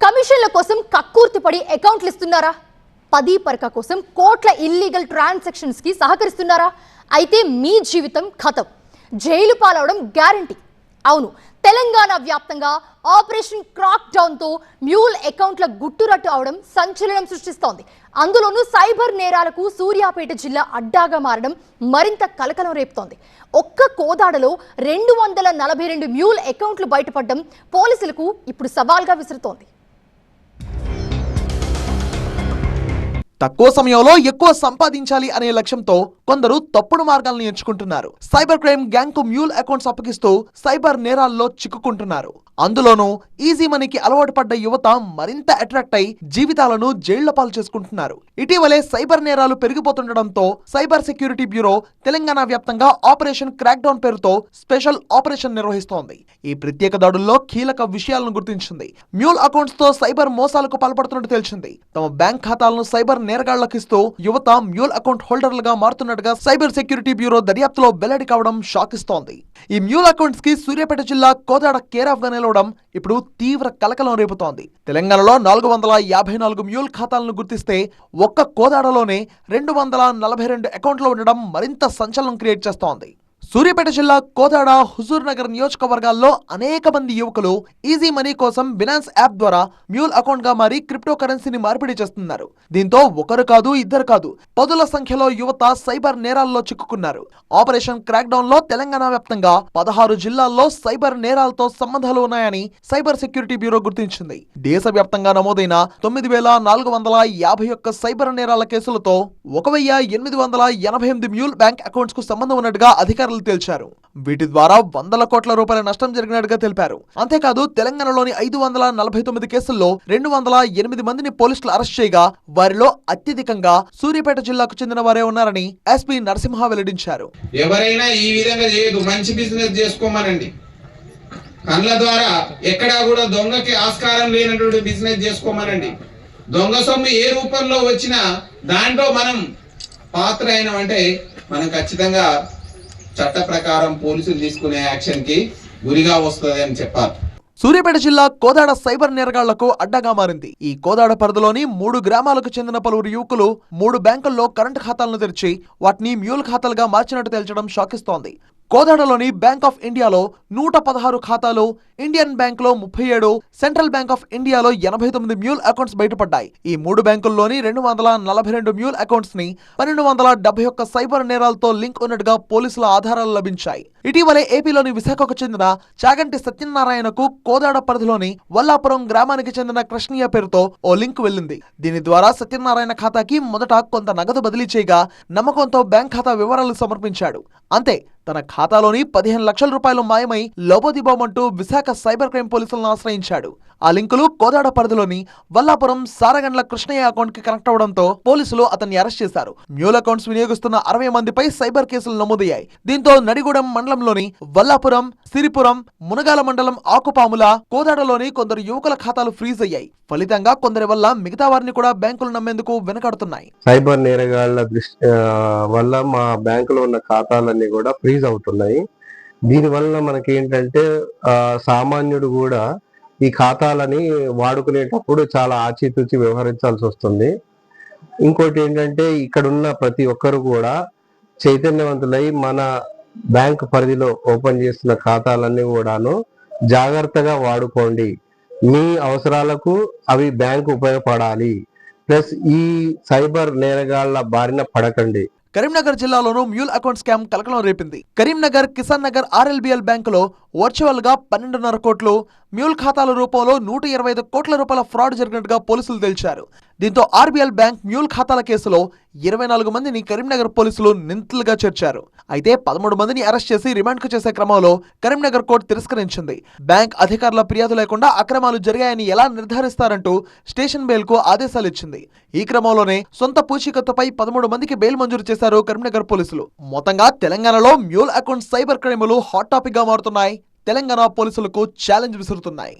కమిషన్ల కోసం కక్కుర్తిపడి అకౌంట్లు ఇస్తున్నారా? పది పరక కోసం కోట్ల ఇల్లీగల్ ట్రాన్సాక్షన్స్ కి సహకరిస్తున్నారా? అయితే మీ జీవితం ఖతం, జైలు పాలవడం గ్యారంటీ. అవును, తెలంగాణ వ్యాప్తంగా ఆపరేషన్ క్రాక్ డౌన్ తో మ్యూల్ అకౌంట్ల గుట్టురట్టు అవడం సంచలనం సృష్టిస్తోంది. అందులోనూ సైబర్ నేరాలకు సూర్యాపేట జిల్లా అడ్డాగా మారడం మరింత కలకలం రేపుతోంది. ఒక్క కోదాడలో 242 మ్యూల్ అకౌంట్లు బయటపడడం పోలీసులకు ఇప్పుడు సవాల్గా విసురుతోంది. తక్కువ సమయంలో ఎక్కువ సంపాదించాలి అనే లక్ష్యంతో కొందరు తప్పుడు మార్గాలను ఎంచుకుంటున్నారు. సైబర్ క్రైమ్ గ్యాంగ్ కు మ్యూల్ అకౌంట్స్ అప్పగిస్తూ సైబర్ నేరాల్లో చిక్కుకుంటున్నారు. అందులోనూ ఈజీ మనీకి అలవాటు పడ్డ యువత మరింత అట్రాక్ట్ అయి జీవితాలను జైళ్ల పాలు చేసుకుంటున్నారు. ఇటీవలే సైబర్ నేరాలు పెరిగిపోతుండటంతో సైబర్ సెక్యూరిటీ బ్యూరో తెలంగాణ వ్యాప్తంగా ఆపరేషన్ క్రాక్ డౌన్ పేరుతో స్పెషల్ ఆపరేషన్ నిర్వహిస్తోంది. ఈ ప్రత్యేక దాడుల్లో కీలక విషయాలను గుర్తించింది. మ్యూల్ అకౌంట్స్ తో సైబర్ మోసాలకు పాల్పడుతున్నట్టు తెలిసింది. తమ బ్యాంక్ ఖాతాలను సైబర్ నేరగాళ్లకిస్తూ యువత మ్యూల్ అకౌంట్ హోల్డర్లుగా మారుతున్నట్టుగా సైబర్ సెక్యూరిటీ బ్యూరో దర్యాప్తులో వెల్లడి కావడం షాక్ ఇస్తోంది. ఈ మ్యూల్ అకౌంట్స్ కి సూర్యాపేట జిల్లా కోదాడ కేరాఫ్ గా నిలవడం ఇప్పుడు తీవ్ర కలకలం రేపుతోంది. తెలంగాణలో 454 మ్యూల్ ఖాతాలను గుర్తిస్తే ఒక్క కోదాడలోనే 242 అకౌంట్లు ఉండడం మరింత సంచలనం క్రియేట్ చేస్తోంది. సూర్యాపేట జిల్లా కోదాడ, హుజూర్ నగర్ నియోజకవర్గాల్లో అనేక మంది యువకులు ఈజీ మనీ కోసం బినాన్స్ యాప్ ద్వారా మ్యూల్ అకౌంట్ గా మారి క్రిప్టో కరెన్సీని మార్పిడి చేస్తున్నారు. దీంతో ఒకరు కాదు, ఇద్దరు కాదు, పదుల సంఖ్యలో యువత సైబర్ నేరాల్లో చిక్కుకున్నారు. ఆపరేషన్ క్రాక్ డౌన్ లో తెలంగాణ వ్యాప్తంగా 16 జిల్లాల్లో సైబర్ నేరాలతో సంబంధాలు ఉన్నాయని సైబర్ సెక్యూరిటీ బ్యూరో గుర్తించింది. దేశవ్యాప్తంగా నమోదైన 9451 సైబర్ నేరాల కేసులతో 1888 మ్యూల్ బ్యాంక్ అకౌంట్స్ కు సంబంధం ఉన్నట్టుగా అధికారులు తేల్చారు. వీటి ద్వారా వందల కోట్ల రూపాయల నష్టం జరిగినట్టుగా తెలిపారు. అంతేకాదు తెలంగాణలోని 549 కేసుల్లో 208 మందిని పోలీసులు అరెస్ట్ చేయగా వారిలో అత్యధికంగా సూర్యాపేట జిల్లాకు చెందిన వారే ఉన్నారని ఎస్పీ నరసింహ వెల్లడించారు. ఎవరైనా ఈ విధంగా చేయదు, మంచి బిజినెస్ చేసుకోమనండి. కళ్ళ ద్వారా ఎక్కడా కూడా దొంగకి ఆస్కారం లేనటువంటి బిజినెస్ చేసుకోమనండి. దొంగ సొమ్ము ఏ రూపంలో వచ్చినా దాంట్లో మనం పాత్ర అయినామంటే మనం ఖచ్చితంగా చట్ట ప్రకారం పోలీసులు తీసుకునే యాక్షన్ కి గురిగా వస్తుంది అని చెప్పారు. సూర్యాపేట జిల్లా కోదాడ సైబర్ నేరగాళ్లకు అడ్డగా మారింది. ఈ కోదాడ పరిధిలోని 3 గ్రామాలకు చెందిన పలువురు యువకులు 3 బ్యాంకుల్లో కరెంటు ఖాతాలను తెరిచి వాటిని మ్యూల్ ఖాతాలుగా మార్చినట్టు తేల్చడం షాకిస్తోంది. కోదాడలోని బ్యాంక్ ఆఫ్ ఇండియాలో 116 ఖాతాలు, ఇండియన్ బ్యాంక్ లో 37, సెంట్రల్ బ్యాంక్ ఆఫ్ ఇండియాలో 89 మ్యూల్ అకౌంట్స్ బయటపడ్డాయి. ఈ 3 బ్యాంకుల్లోని 242 మ్యూల్ అకౌంట్స్ ని 1271 సైబర్ నేరాలతో లింక్ ఉన్నట్టుగా పోలీసుల ఆధారాలు లభించాయి. ఇటీవలే ఏపీలోని విశాఖకు చెందిన చాగంటి సత్యనారాయణకు కోదాడ పరిధిలోని వల్లాపురం గ్రామానికి చెందిన కృష్ణయ్య పేరుతో ఓ లింక్ వెళ్ళింది. దీని ద్వారా సత్యనారాయణ ఖాతాకి మొదట కొంత నగదు బదిలీ చేయగా నమ్మకంతో బ్యాంక్ ఖాతా వివరాలు సమర్పించాడు. అంతే, తన ఖాతాలోని 15 లక్షల రూపాయలు మాయమై లోబోదిబోమంటూ విశాఖ సైబర్ క్రైమ్ పోలీసులను ఆశ్రయించాడు. ఆ లింకులు కోదాడ పరిధిలోని వల్లాపురం సారగండ్ల కృష్ణయ్య అకౌంట్ కి కనెక్ట్ అవడంతో పోలీసులు అతన్ని అరెస్ట్ చేశారు. మ్యూల్ అకౌంట్స్ వినియోగిస్తున్న 60 మందిపై సైబర్ కేసులు నమోదయ్యాయి. దీంతో నడిగూడెం మండలంలోని వల్లాపురం, సిరిపురం, మునగాల మండలం ఆకుపాముల, కోదాడలోని కొందరు యువకుల ఖాతాలు ఫ్రీజ్ అయ్యాయి. ఫలితంగా కొందరి వల్ల మిగతా వారిని కూడా బ్యాంకులు నమ్మేందుకు వెనకాడుతున్నాయి. సైబర్ నేరగాళ్ల వల్ల మా బ్యాంకులో ఉన్న ఖాతాలన్నీ కూడా ఫ్రీజ్ అవుతున్నాయి. దీని వల్ల మనకి ఏంటంటే సామాన్యుడు కూడా ఈ ఖాతాలని వాడుకునేటప్పుడు చాలా ఆచితూచి వ్యవహరించాల్సి వస్తుంది. ఇంకోటి ఏంటంటే ఇక్కడున్న ప్రతి ఒక్కరు కూడా చైతన్యవంతులై మన బ్యాంక్ పరిధిలో ఓపెన్ చేస్తున్న ఖాతాలన్నీ కూడాను జాగ్రత్తగా వాడుకోండి. మీ అవసరాలకు అవి బ్యాంకు ఉపయోగపడాలి. ప్లస్ ఈ సైబర్ నేరగాళ్ల బారిన పడకండి. కరీంనగర్ జిల్లాలోనూ మ్యూల్ అకౌంట్ స్కామ్ కలకలం రేపింది. కరీంనగర్ కిసాన్ నగర్ ఆర్ఎల్బిఎల్ బ్యాంకులో వర్చువల్ గా 12.5 కోట్లు, మ్యూల్ ఖాతాల రూపంలో 125 కోట్ల రూపాయల ఫ్రాడ్ జరిగినట్టుగా పోలీసులు తేల్చారు. దీంతో ఆర్బీఎల్ బ్యాంక్ మ్యూల్ ఖాతాల కేసులో 24 మందిని కరీంనగర్ పోలీసులు నిందితులుగా చేర్చారు. అయితే 13 మందిని అరెస్ట్ చేసి రిమాండ్ కు చేసే క్రమంలో కరీంనగర్ కోర్టు తిరస్కరించింది. బ్యాంక్ అధికారుల ఫిర్యాదు లేకుండా అక్రమాలు జరిగాయని ఎలా నిర్ధారిస్తారంటూ స్టేషన్ బెయిల్ కు ఆదేశాలు ఇచ్చింది. ఈ క్రమంలోనే సొంత పూచీకత్తుపై 13 మందికి బెయిల్ మంజూరు చేశారు కరీంనగర్ పోలీసులు. మొత్తంగా తెలంగాణలో మ్యూల్ అకౌంట్ సైబర్ క్రైములు హాట్ టాపిక్ గా మారుతున్నాయి. తెలంగాణ పోలీసులకు ఛాలెంజ్ విసురుతున్నాయి.